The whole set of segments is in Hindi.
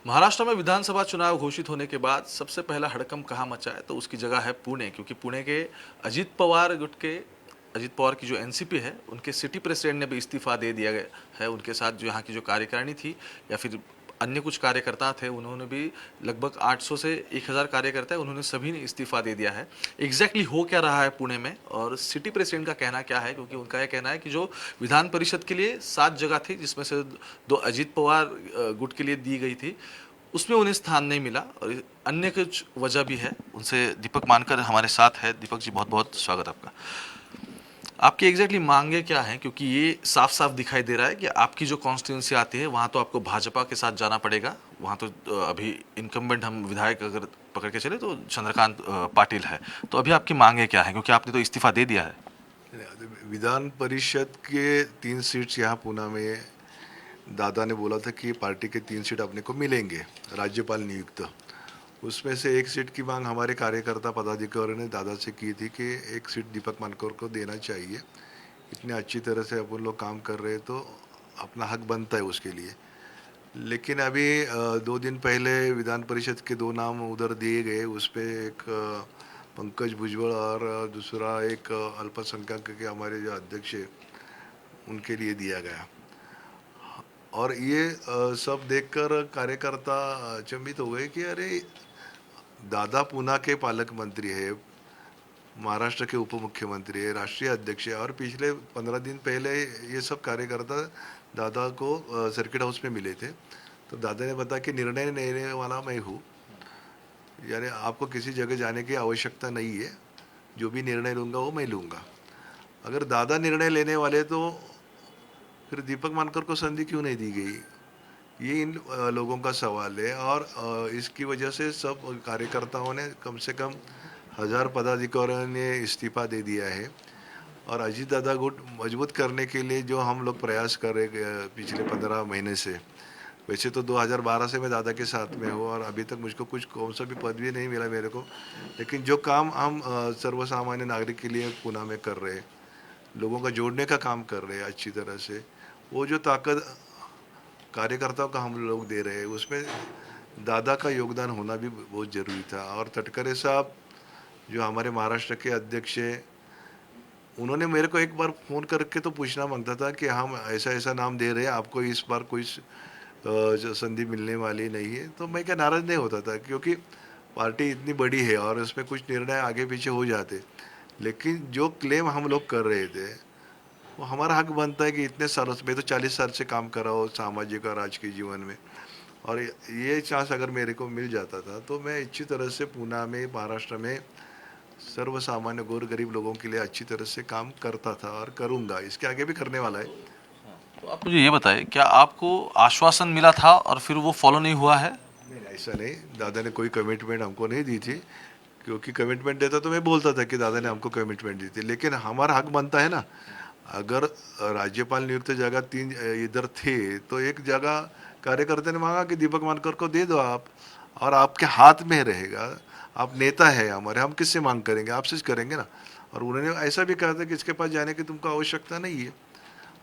महाराष्ट्र में विधानसभा चुनाव घोषित होने के बाद सबसे पहला हड़कंप कहाँ मचा है तो उसकी जगह है पुणे, क्योंकि पुणे के अजीत पवार गुट के अजीत पवार की जो एनसीपी है उनके सिटी प्रेसिडेंट ने भी इस्तीफा दे दिया गया है। उनके साथ जो यहाँ की जो कार्यकारिणी थी या फिर अन्य कुछ कार्यकर्ता थे, उन्होंने भी लगभग 800 से 1000 कार्यकर्ता है, उन्होंने सभी ने इस्तीफा दे दिया है। एग्जैक्टली हो क्या रहा है पुणे में और सिटी प्रेसिडेंट का कहना क्या है, क्योंकि उनका यह कहना है कि जो विधान परिषद के लिए 7 जगह थी जिसमें से 2 अजीत पवार गुट के लिए दी गई थी, उसमें उन्हें स्थान नहीं मिला और अन्य कुछ वजह भी है। उनसे दीपक मानकर हमारे साथ है। दीपक जी, बहुत बहुत स्वागत आपका। आपकी एग्जैक्टली मांगे क्या हैं, क्योंकि ये साफ साफ दिखाई दे रहा है कि आपकी जो कॉन्स्टिट्यूंसी आती है वहाँ तो आपको भाजपा के साथ जाना पड़ेगा। वहाँ तो अभी इनकम्बेंट हम विधायक अगर पकड़ के चले तो चंद्रकांत पाटिल है। तो अभी आपकी मांगे क्या है, क्योंकि आपने तो इस्तीफा दे दिया है। विधान परिषद के 3 सीट्स यहाँ पूना में दादा ने बोला था कि पार्टी के 3 सीट अपने को मिलेंगे राज्यपाल नियुक्त। उसमें से एक सीट की मांग हमारे कार्यकर्ता पदाधिकारियों ने दादा से की थी कि एक सीट दीपक मानकर को देना चाहिए। इतने अच्छी तरह से अपन लोग काम कर रहे हैं तो अपना हक बनता है उसके लिए। लेकिन अभी 2 दिन पहले विधान परिषद के 2 नाम उधर दिए गए। उस पर एक पंकज भुजबल और दूसरा एक अल्पसंख्यक के हमारे जो अध्यक्ष है उनके लिए दिया गया। और ये सब देखकर कार्यकर्ता अचंभित हो गए कि अरे दादा पूना के पालक मंत्री है, महाराष्ट्र के उप मुख्यमंत्री है, राष्ट्रीय अध्यक्ष है, और पिछले 15 दिन पहले ये सब कार्यकर्ता दादा को सर्किट हाउस में मिले थे। तो दादा ने बताया कि निर्णय लेने वाला मैं हूँ, यानी आपको किसी जगह जाने की आवश्यकता नहीं है, जो भी निर्णय लूँगा वो मैं लूँगा। अगर दादा निर्णय लेने वाले तो फिर दीपक मानकर को संधि क्यों नहीं दी गई, ये इन लोगों का सवाल है। और इसकी वजह से सब कार्यकर्ताओं ने कम से कम 1000 पदाधिकारियों ने इस्तीफा दे दिया है। और अजीत दादा गुट मजबूत करने के लिए जो हम लोग प्रयास कर रहे पिछले 15 महीने से, वैसे तो 2012 से मैं दादा के साथ में हूँ और अभी तक मुझको कुछ कौन सा भी पद भी नहीं मिला मेरे को, लेकिन जो काम हम सर्वसामान्य नागरिक के लिए पुणे में कर रहे हैं, लोगों का जोड़ने का काम कर रहे हैं अच्छी तरह से, वो जो ताकत कार्यकर्ताओं का हम लोग दे रहे हैं उसमें दादा का योगदान होना भी बहुत ज़रूरी था। और तटकरे साहब जो हमारे महाराष्ट्र के अध्यक्ष हैं, उन्होंने मेरे को एक बार फ़ोन करके तो पूछना मांगता था कि हम ऐसा ऐसा नाम दे रहे हैं, आपको इस बार कोई जो संधि मिलने वाली नहीं है। तो मैं क्या नाराज़ नहीं होता था, क्योंकि पार्टी इतनी बड़ी है और उसमें कुछ निर्णय आगे पीछे हो जाते, लेकिन जो क्लेम हम लोग कर रहे थे वो हमारा हक बनता है कि इतने सालों से, मैं तो 40 साल से काम कर रहा हूँ सामाजिक और राजकीय जीवन में, और ये चांस अगर मेरे को मिल जाता था तो मैं अच्छी तरह से पुणे में, महाराष्ट्र में सर्वसामान्य गौर गरीब लोगों के लिए अच्छी तरह से काम करता था और करूँगा, इसके आगे भी करने वाला है। तो आप मुझे ये बताएं, क्या आपको आश्वासन मिला था और फिर वो फॉलो नहीं हुआ है? नहीं, ऐसा नहीं, दादा ने कोई कमिटमेंट हमको नहीं दी थी, क्योंकि कमिटमेंट देता तो मैं बोलता था कि दादा ने हमको कमिटमेंट दी थी, लेकिन हमारा हक बनता है ना। अगर राज्यपाल नियुक्त जगह 3 इधर थे तो एक जगह कार्यकर्ता ने मांगा कि दीपक मानकर को दे दो आप, और आपके हाथ में रहेगा, आप नेता है हमारे, हम किससे मांग करेंगे, आपसे करेंगे ना। और उन्होंने ऐसा भी कहा था कि इसके पास जाने की तुमको आवश्यकता नहीं है।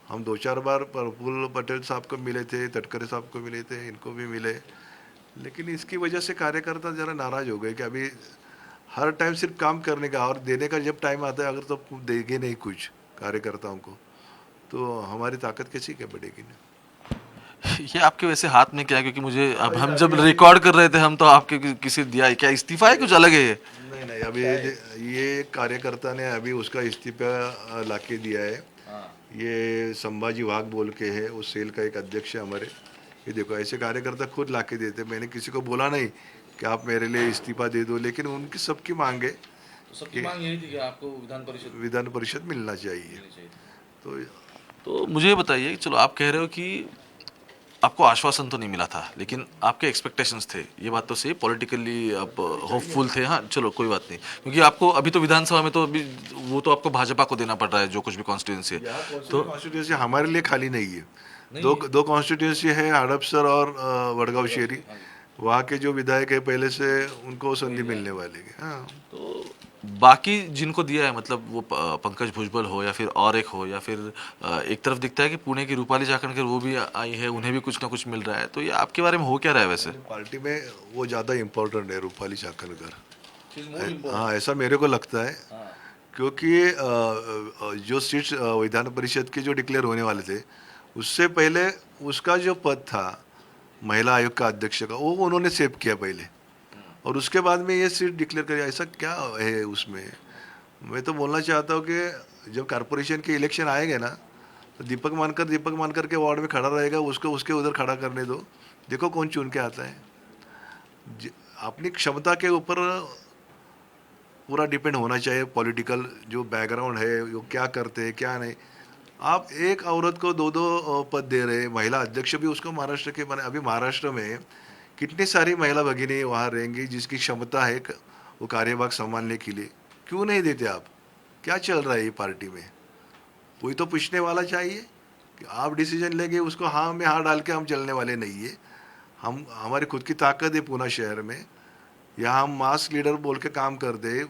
हम 2-4 बार प्रफुल्ल पटेल साहब को मिले थे, तटकरे साहब को मिले थे, इनको भी मिले, लेकिन इसकी वजह से कार्यकर्ता ज़रा नाराज़ हो गए कि अभी हर टाइम सिर्फ काम करने का, और देने का जब टाइम आता है अगर तो देंगे नहीं कुछ कार्यकर्ताओं को, तो हमारी ताकत कैसी क्या बढ़ेगी ना। ये आपके वैसे हाथ में क्या है, क्योंकि मुझे अब हम जब रिकॉर्ड कर रहे थे हम तो आपके किसी दिया है क्या, इस्तीफा है कुछ अलग है ये? नहीं नहीं, अभी ये कार्यकर्ता ने अभी उसका इस्तीफा लाके दिया है। ये संभाजी वाघ बोल के है, उस सेल का एक अध्यक्ष है हमारे। ये देखो, ऐसे कार्यकर्ता खुद लाके देते, मैंने किसी को बोला नहीं कि आप मेरे लिए इस्तीफा दे दो, लेकिन उनकी सबकी मांग है तो सबकी मांग यही थी कि आपको विधान परिषद मिलना चाहिए। तो तो मुझे ये बताइए कि चलो आप कह रहे हो कि आपको आश्वासन तो नहीं मिला था, लेकिन आपके एक्सपेक्टेशंस थे, ये बात तो सही, पॉलिटिकली आप होपफुल थे। हाँ चलो कोई बात नहीं, क्योंकि आपको अभी तो विधानसभा में तो अभी वो तो आपको भाजपा को देना पड़ रहा है जो कुछ भी कॉन्स्टिट्यूंसी है। तो कॉन्स्टिट्यूंसी हमारे लिए खाली नहीं है। दो कॉन्स्टिट्यूंसी है, हड़पसर और वडगांव शेरी। वहाँ के जो विधायक है पहले से, उनको संधि मिलने वाली है। हाँ, तो बाकी जिनको दिया है, मतलब वो पंकज भुजबल हो या फिर और एक हो, या फिर एक तरफ दिखता है कि पुणे की रूपाली चाकणकर वो भी आई है, उन्हें भी कुछ ना कुछ मिल रहा है, तो ये आपके बारे में हो क्या रहा है वैसे? पार्टी में वो ज़्यादा इम्पोर्टेंट है रूपाली चाकणकर। हाँ, ऐसा मेरे को लगता है, क्योंकि जो सीट्स विधान परिषद के जो डिक्लेयर होने वाले थे, उससे पहले उसका जो पद था महिला आयोग का अध्यक्ष का, वो उन्होंने सेव किया पहले, और उसके बाद में ये सीट डिक्लेयर करी। ऐसा क्या है उसमें? मैं तो बोलना चाहता हूँ कि जब कॉरपोरेशन के इलेक्शन आएंगे ना, तो दीपक मानकर के वार्ड में खड़ा रहेगा, उसको उसके उधर खड़ा करने दो, देखो कौन चुन के आता है। अपनी क्षमता के ऊपर पूरा डिपेंड होना चाहिए, पॉलिटिकल जो बैकग्राउंड है, वो क्या करते हैं क्या नहीं। आप एक औरत को दो दो पद दे रहे हैं, महिला अध्यक्ष भी उसको महाराष्ट्र के बने। अभी महाराष्ट्र में कितनी सारी महिला भगिनी वहाँ रहेंगी जिसकी क्षमता है वो कार्यभाग संभालने के लिए, क्यों नहीं देते आप? क्या चल रहा है ये पार्टी में? कोई तो पूछने वाला चाहिए कि आप डिसीजन लेंगे उसको हाँ में हाँ डाल के हम चलने वाले नहीं है। हम हमारी खुद की ताकत है पूना शहर में, यहाँ हम मास लीडर बोल के काम कर दे,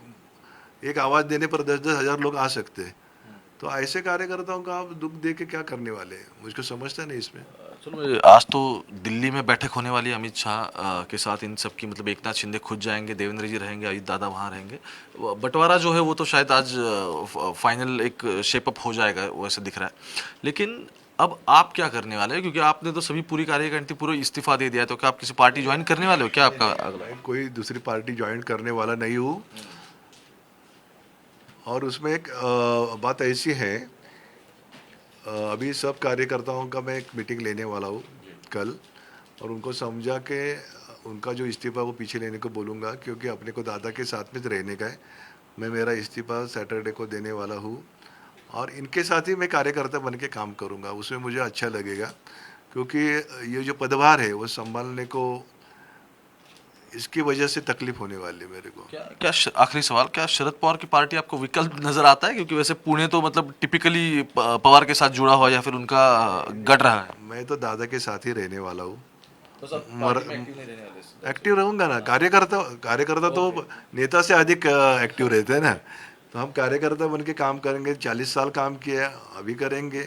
एक आवाज़ देने पर 10-10 हज़ार लोग आ सकते हैं। तो ऐसे कार्यकर्ताओं का आप दुख दे के क्या करने वाले हैं? मुझको समझता नहीं इसमें। चलो, आज तो दिल्ली में बैठक होने वाली है अमित शाह के साथ इन सब की, मतलब एकनाथ शिंदे खुद जाएंगे, देवेंद्र जी रहेंगे, अजित दादा वहाँ रहेंगे। बंटवारा जो है वो तो शायद आज फाइनल एक शेपअप हो जाएगा, वैसे दिख रहा है। लेकिन अब आप क्या करने वाले हैं, क्योंकि आपने तो सभी पूरी कार्यकारिणी पूरा इस्तीफा दे दिया है, तो क्या आप किसी पार्टी ज्वाइन करने वाले हो क्या? आपका अगला मैं कोई दूसरी पार्टी ज्वाइन करने वाला नहीं हूँ। और उसमें एक बात ऐसी है, अभी सब कार्यकर्ताओं का मैं एक मीटिंग लेने वाला हूँ कल, और उनको समझा के उनका जो इस्तीफा वो पीछे लेने को बोलूँगा, क्योंकि अपने को दादा के साथ में रहने का है। मैं मेरा इस्तीफा सैटरडे को देने वाला हूँ, और इनके साथ ही मैं कार्यकर्ता बन के काम करूँगा, उसमें मुझे अच्छा लगेगा। क्योंकि ये जो पदभार है वो संभालने को इसकी वजह से तकलीफ होने वाली है मेरे को। आखिरी सवाल, क्या शरद पवार की पार्टी आपको विकल्प नजर आता है? क्योंकि वैसे पुणे तो मतलब टिपिकली पवार के साथ जुड़ा हुआ या फिर उनका गढ़ रहा है। मैं तो दादा के साथ ही रहने वाला हूँ। तो सब मर पार्टी में एक्टिव नहीं रहने वाले? एक्टिव रहूंगा ना। कार्यकर्ता कार्यकर्ता तो नेता से अधिक एक्टिव रहते हैं ना। तो हम कार्यकर्ता बन के काम करेंगे, 40 साल काम किया, अभी करेंगे,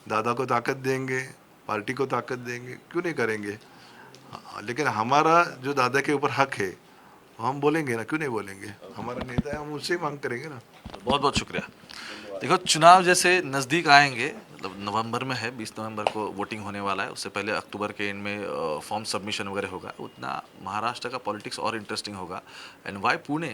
दादा को ताकत देंगे, पार्टी को ताकत देंगे, क्यों नहीं करेंगे। हाँ, लेकिन हमारा जो दादा के ऊपर हक है वो हम बोलेंगे ना, क्यों नहीं बोलेंगे। हमारा नेता है, हम उससे ही मांग करेंगे ना। बहुत बहुत शुक्रिया। देखो, चुनाव जैसे नज़दीक आएंगे, मतलब नवंबर में है, 20 नवंबर को वोटिंग होने वाला है, उससे पहले अक्टूबर के एंड में फॉर्म सबमिशन वगैरह होगा, उतना महाराष्ट्र का पॉलिटिक्स और इंटरेस्टिंग होगा। And why Pune?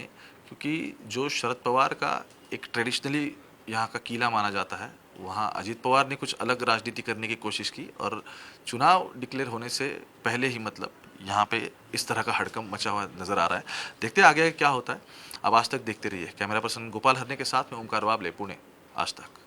क्योंकि जो शरद पवार का एक ट्रेडिशनली यहाँ का किला माना जाता है, वहाँ अजित पवार ने कुछ अलग राजनीति करने की कोशिश की, और चुनाव डिक्लेयर होने से पहले ही मतलब यहाँ पे इस तरह का हड़कंप मचा हुआ नज़र आ रहा है। देखते हैं आगे क्या होता है। अब आज तक देखते रहिए। कैमरा पर्सन गोपाल हरने के साथ में ओमकार वाबले, पुणे, आज तक।